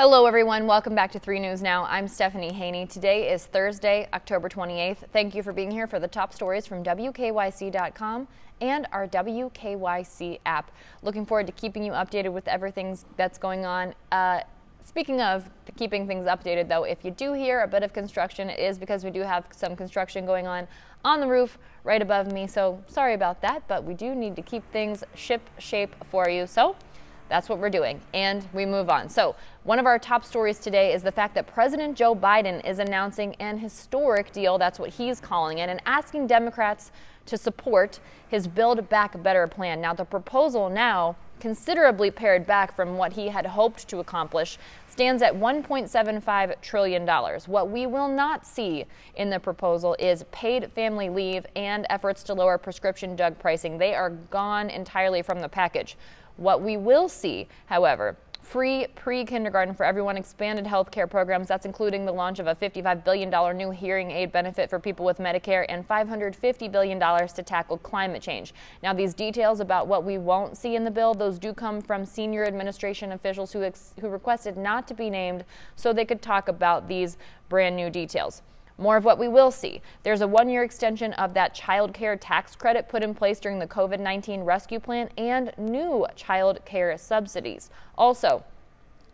Hello everyone, welcome back to 3 News Now. I'm Stephanie Haney. Today is Thursday, October 28th. Thank you for being here for the top stories from WKYC.com and our WKYC app. Looking forward to keeping you updated with everything that's going on. Speaking of keeping things updated though, if you do hear a bit of construction, it is because we do have some construction going on the roof right above me. So sorry about that, but we do need to keep things ship shape for you. So that's what we're doing, and we move on. So one of our top stories today is the fact that President Joe Biden is announcing an historic deal, that's what he's calling it, and asking Democrats to support his Build Back Better plan. Now, the proposal, now considerably pared back from what he had hoped to accomplish, stands at $1.75 trillion. What we will not see in the proposal is paid family leave and efforts to lower prescription drug pricing. They are gone entirely from the package. What we will see, however, free pre-kindergarten for everyone, expanded health care programs, that's including the launch of a $55 billion new hearing aid benefit for people with Medicare, and $550 billion to tackle climate change. Now, these details about what we won't see in the bill, those do come from senior administration officials who requested not to be named so they could talk about these brand new details. More of what we will see. There's a 1-year extension of that child care tax credit put in place during the COVID-19 rescue plan and new child care subsidies. Also,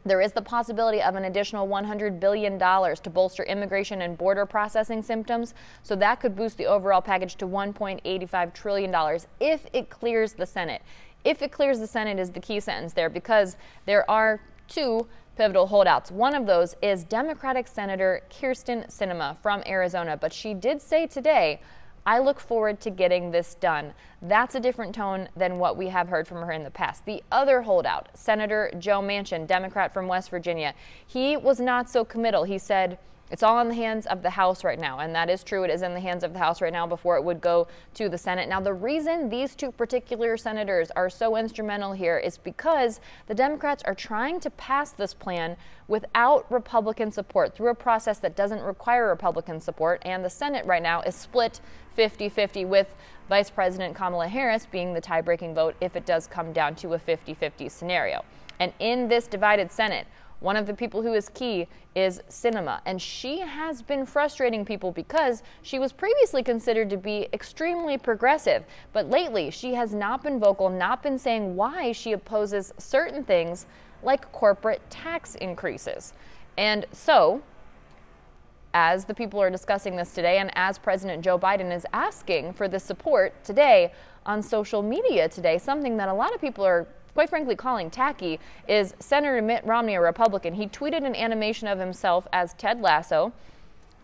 there is the possibility of an additional $100 billion to bolster immigration and border processing systems. So that could boost the overall package to $1.85 trillion if it clears the Senate. If it clears the Senate is the key sentence there, because there are two pivotal holdouts. One of those is Democratic Senator Kyrsten Sinema from Arizona, but she did say today, I look forward to getting this done. That's a different tone than what we have heard from her in the past. The other holdout, Senator Joe Manchin, Democrat from West Virginia, he was not so committal. He said, it's all in the hands of the House right now, and that is true. It is in the hands of the House right now before it would go to the Senate. Now, the reason these two particular senators are so instrumental here is because the Democrats are trying to pass this plan without Republican support through a process that doesn't require Republican support, and the Senate right now is split 50-50 with Vice President Kamala Harris being the tie-breaking vote if it does come down to a 50-50 scenario. And in this divided Senate, one of the people who is key is Sinema, and she has been frustrating people because she was previously considered to be extremely progressive, but lately she has not been vocal, not been saying why she opposes certain things like corporate tax increases. And so, as the people are discussing this today, and as President Joe Biden is asking for the support today on social media today, something that a lot of people are quite frankly calling tacky, is Senator Mitt Romney, a Republican. He tweeted an animation of himself as Ted Lasso.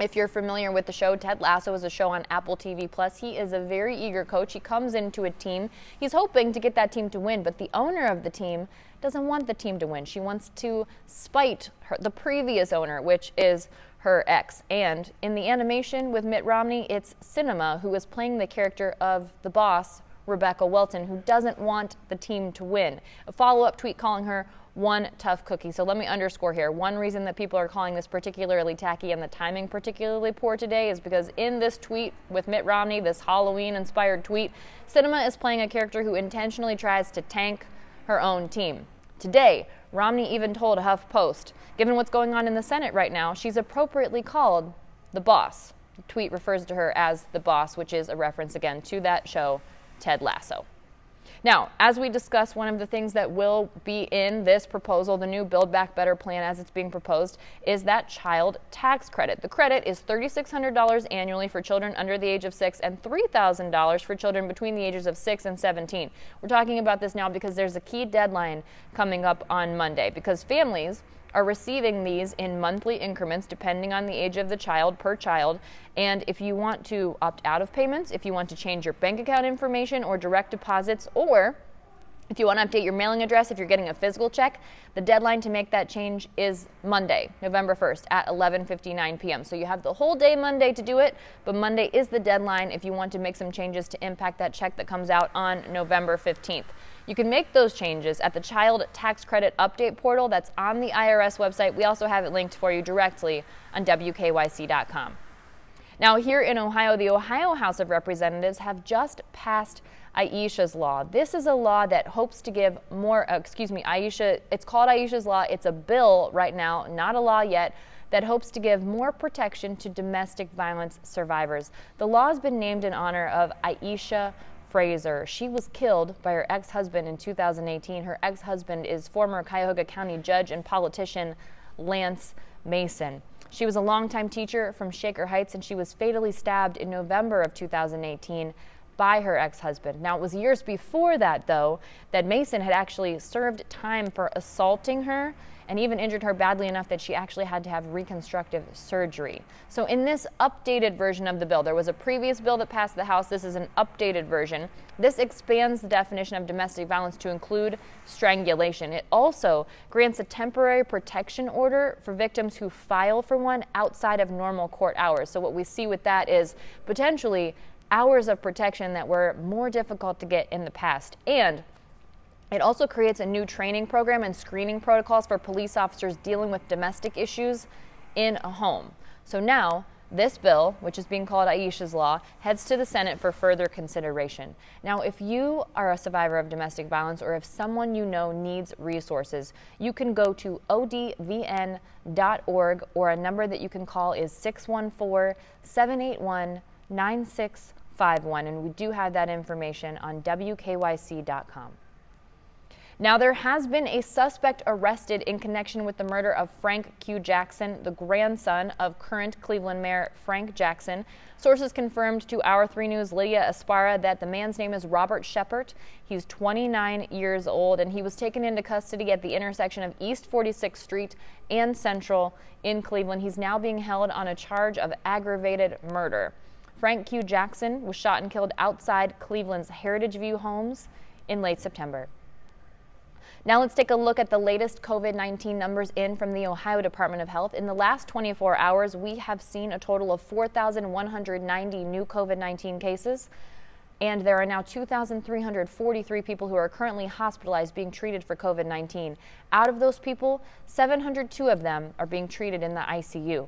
If you're familiar with the show, Ted Lasso is a show on Apple TV+. He is a very eager coach. He comes into a team. He's hoping to get that team to win, but the owner of the team doesn't want the team to win. She wants to spite the previous owner, which is her ex. And in the animation with Mitt Romney, it's Sinema who is playing the character of the boss, Rebecca Welton, who doesn't want the team to win. A follow-up tweet calling her one tough cookie. So let me underscore here. One reason that people are calling this particularly tacky and the timing particularly poor today is because in this tweet with Mitt Romney, this Halloween-inspired tweet, Sinema is playing a character who intentionally tries to tank her own team. Today, Romney even told HuffPost, given what's going on in the Senate right now, she's appropriately called the boss. The tweet refers to her as the boss, which is a reference again to that show, Ted Lasso. Now, as we discuss, one of the things that will be in this proposal, the new Build Back Better plan as it's being proposed, is that child tax credit. The credit is $3,600 annually for children under the age of 6 and $3,000 for children between the ages of 6 and 17. We're talking about this now because there's a key deadline coming up on Monday, because families are receiving these in monthly increments depending on the age of the child per child. And if you want to opt out of payments, if you want to change your bank account information or direct deposits, or if you want to update your mailing address, if you're getting a physical check, the deadline to make that change is Monday, November 1st at 11:59 p.m. So you have the whole day Monday to do it, but Monday is the deadline if you want to make some changes to impact that check that comes out on November 15th. You can make those changes at the Child Tax Credit Update portal that's on the IRS website. We also have it linked for you directly on WKYC.com. Now, here in Ohio, the Ohio House of Representatives have just passed Aisha's Law. This is a law that hopes to give more, Aisha, it's called Aisha's Law. It's a bill right now, not a law yet, that hopes to give more protection to domestic violence survivors. The law has been named in honor of Aisha Fraser. She was killed by her ex-husband in 2018. Her ex-husband is former Cuyahoga County judge and politician Lance Mason. She was a longtime teacher from Shaker Heights, and she was fatally stabbed in November of 2018 by her ex-husband. Now, it was years before that, though, that Mason had actually served time for assaulting her and even injured her badly enough that she actually had to have reconstructive surgery. So in this updated version of the bill, there was a previous bill that passed the House. This is an updated version. This expands the definition of domestic violence to include strangulation. It also grants a temporary protection order for victims who file for one outside of normal court hours. So what we see with that is potentially hours of protection that were more difficult to get in the past. And it also creates a new training program and screening protocols for police officers dealing with domestic issues in a home. So now, this bill, which is being called Aisha's Law, heads to the Senate for further consideration. Now, if you are a survivor of domestic violence or if someone you know needs resources, you can go to odvn.org, or a number that you can call is 614-781-9651, and we do have that information on wkyc.com. Now, there has been a suspect arrested in connection with the murder of Frank Q. Jackson, the grandson of current Cleveland Mayor Frank Jackson. Sources confirmed to Our 3 News' Lydia Esparra that the man's name is Robert Shepard. He's 29 years old, and he was taken into custody at the intersection of East 46th Street and Central in Cleveland. He's now being held on a charge of aggravated murder. Frank Q. Jackson was shot and killed outside Cleveland's Heritage View homes in late September. Now let's take a look at the latest COVID-19 numbers in from the Ohio Department of Health. In the last 24 hours, we have seen a total of 4,190 new COVID-19 cases, and there are now 2,343 people who are currently hospitalized being treated for COVID-19. Out of those people, 702 of them are being treated in the ICU.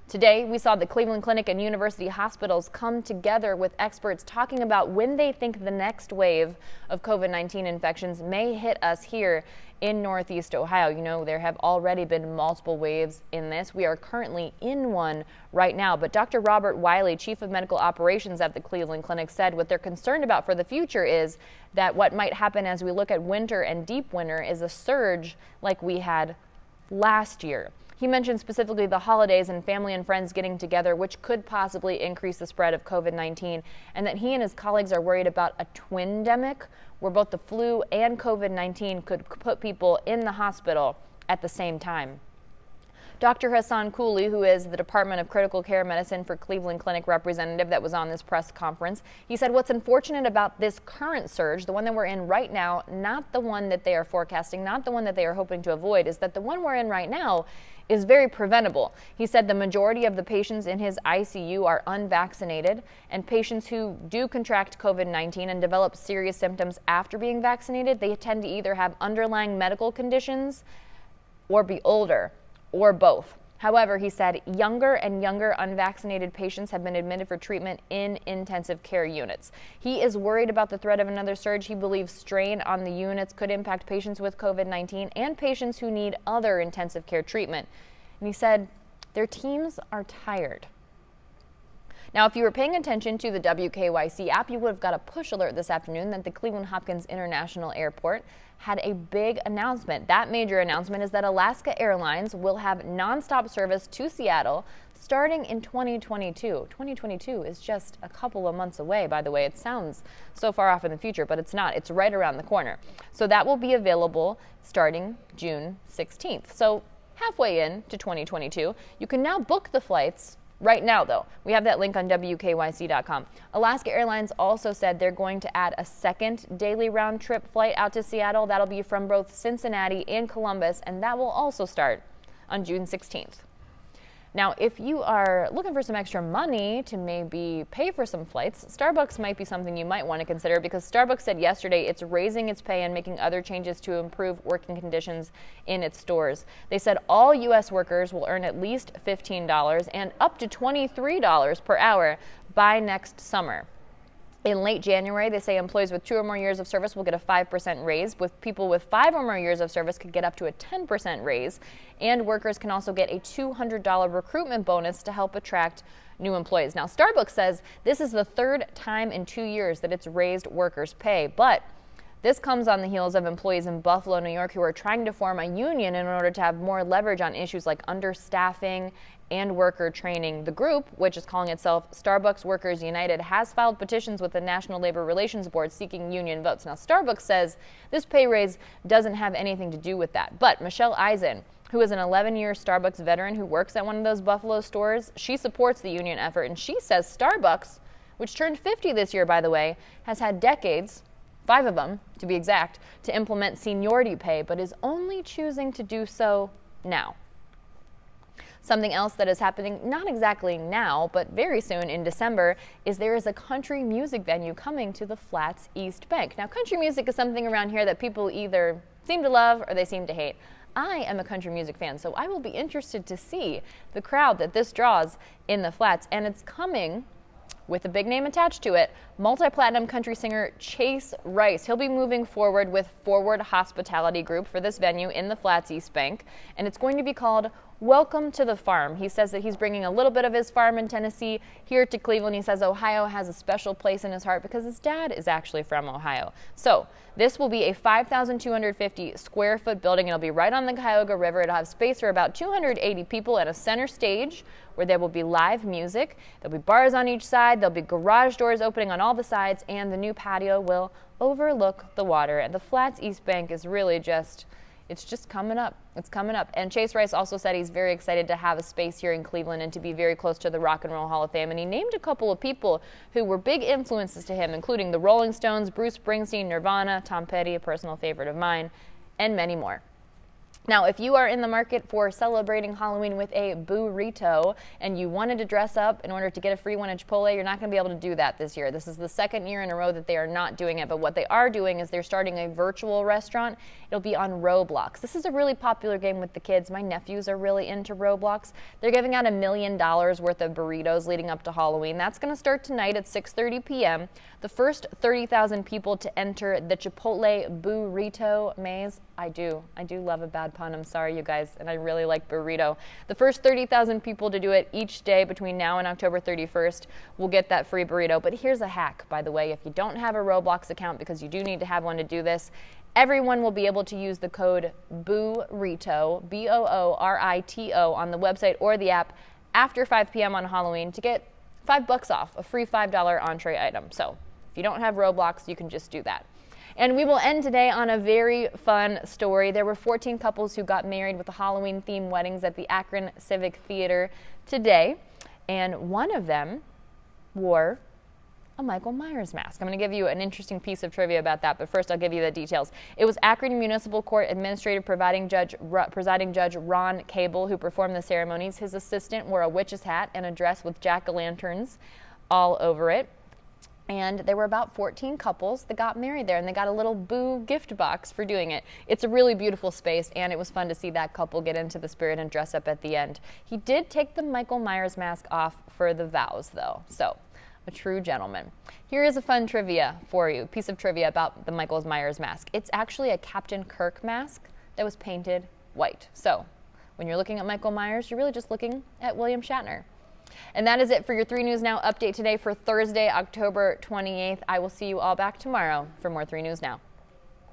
Today, we saw the Cleveland Clinic and University hospitals come together with experts talking about when they think the next wave of COVID-19 infections may hit us here in Northeast Ohio. You know, there have already been multiple waves in this. We are currently in one right now. But Dr. Robert Wiley, Chief of Medical Operations at the Cleveland Clinic, said what they're concerned about for the future is that what might happen as we look at winter and deep winter is a surge like we had last year. He mentioned specifically the holidays and family and friends getting together, which could possibly increase the spread of COVID-19, and that he and his colleagues are worried about a twindemic, where both the flu and COVID-19 could put people in the hospital at the same time. Dr. Hassan Cooley, who is the Department of Critical Care Medicine for Cleveland Clinic representative that was on this press conference, he said what's unfortunate about this current surge, the one that we're in right now, not the one that they are forecasting, not the one that they are hoping to avoid, is that the one we're in right now is very preventable. He said the majority of the patients in his ICU are unvaccinated, and patients who do contract COVID-19 and develop serious symptoms after being vaccinated, they tend to either have underlying medical conditions or be older, or both. However, he said younger and younger unvaccinated patients have been admitted for treatment in intensive care units. He is worried about the threat of another surge. He believes strain on the units could impact patients with COVID-19 and patients who need other intensive care treatment. And he said their teams are tired. Now, if you were paying attention to the WKYC app, you would have got a push alert this afternoon that the Cleveland Hopkins International Airport had a big announcement. That major announcement is that Alaska Airlines will have nonstop service to Seattle starting in 2022. 2022 is just a couple of months away, by the way. It sounds so far off in the future, but it's not. It's right around the corner. So that will be available starting June 16th. So halfway into 2022, you can now book the flights right now, though. We have that link on wkyc.com. Alaska Airlines also said they're going to add a second daily round-trip flight out to Seattle. That'll be from both Cincinnati and Columbus, and that will also start on June 16th. Now, if you are looking for some extra money to maybe pay for some flights, Starbucks might be something you might want to consider, because Starbucks said yesterday it's raising its pay and making other changes to improve working conditions in its stores. They said all U.S. workers will earn at least $15 and up to $23 per hour by next summer. In late January, they say employees with 2 or more years of service will get a 5% raise. With people with 5 or more years of service could get up to a 10% raise. And workers can also get a $200 recruitment bonus to help attract new employees. Now, Starbucks says this is the third time in 2 years that it's raised workers' pay. But this comes on the heels of employees in Buffalo, New York, who are trying to form a union in order to have more leverage on issues like understaffing and worker training. The group, which is calling itself Starbucks Workers United, has filed petitions with the National Labor Relations Board seeking union votes. Now, Starbucks says this pay raise doesn't have anything to do with that. But Michelle Eisen, who is an 11-year Starbucks veteran who works at one of those Buffalo stores, she supports the union effort. And she says Starbucks, which turned 50 this year, by the way, has had decades, 5 of them to be exact, to implement seniority pay, but is only choosing to do so now. Something else that is happening, not exactly now, but very soon in December, is there is a country music venue coming to the Flats East Bank. Now, country music is something around here that people either seem to love or they seem to hate. I am a country music fan, so I will be interested to see the crowd that this draws in the Flats, and it's coming with a big name attached to it, multi-platinum country singer Chase Rice. He'll be moving forward with Forward Hospitality Group for this venue in the Flats East Bank, and it's going to be called Welcome to the Farm. He says that he's bringing a little bit of his farm in Tennessee here to Cleveland. He says Ohio has a special place in his heart because his dad is actually from Ohio. So this will be a 5,250 square foot building. It'll be right on the Cuyahoga River. It'll have space for about 280 people and a center stage where there will be live music. There'll be bars on each side. There'll be garage doors opening on all the sides, and the new patio will overlook the water. And the Flats East Bank is really it's just coming up. It's coming up. And Chase Rice also said he's very excited to have a space here in Cleveland and to be very close to the Rock and Roll Hall of Fame. And he named a couple of people who were big influences to him, including the Rolling Stones, Bruce Springsteen, Nirvana, Tom Petty, a personal favorite of mine, and many more. Now, if you are in the market for celebrating Halloween with a burrito and you wanted to dress up in order to get a free one at Chipotle, you're not going to be able to do that this year. This is the second year in a row that they are not doing it. But what they are doing is they're starting a virtual restaurant. It'll be on Roblox. This is a really popular game with the kids. My nephews are really into Roblox. They're giving out $1 million worth of burritos leading up to Halloween. That's going to start tonight at 6:30 p.m. The first 30,000 people to enter the Chipotle burrito maze. I do love a bad pun. I'm sorry, you guys, and I really like burrito. The first 30,000 people to do it each day between now and October 31st will get that free burrito. But here's a hack, by the way. If you don't have a Roblox account, because you do need to have one to do this, everyone will be able to use the code BOORITO, BOORITO, on the website or the app after 5 p.m. on Halloween to get $5 off, a free $5 entree item. So if you don't have Roblox, you can just do that. And we will end today on a very fun story. There were 14 couples who got married with the Halloween-themed weddings at the Akron Civic Theater today, and one of them wore a Michael Myers mask. I'm going to give you an interesting piece of trivia about that, but first I'll give you the details. It was Akron Municipal Court Administrative Presiding Judge Ron Cable who performed the ceremonies. His assistant wore a witch's hat and a dress with jack-o'-lanterns all over it. And there were about 14 couples that got married there, and they got a little boo gift box for doing it. It's a really beautiful space, and it was fun to see that couple get into the spirit and dress up at the end. He did take the Michael Myers mask off for the vows, though, so a true gentleman. Here is a fun trivia for you, piece of trivia about the Michael Myers mask. It's actually a Captain Kirk mask that was painted white. So when you're looking at Michael Myers, you're really just looking at William Shatner. And that is it for your 3 News Now update today for Thursday, October 28th. I will see you all back tomorrow for more 3 News Now.